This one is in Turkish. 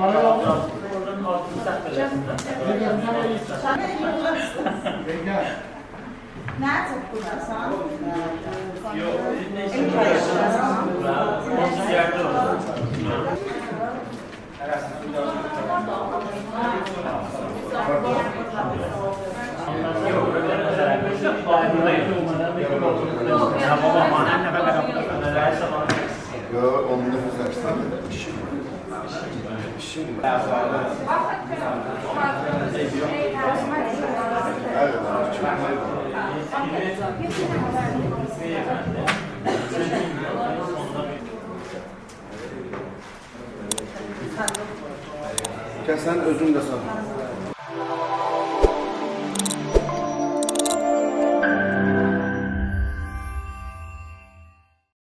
Oradan altını saklayasınlar. Nerede okuyorsun? Yok, ne yerde olur. Yok, Yok, onun nefes açtı. Şimdi. Evet, Sen özün de san.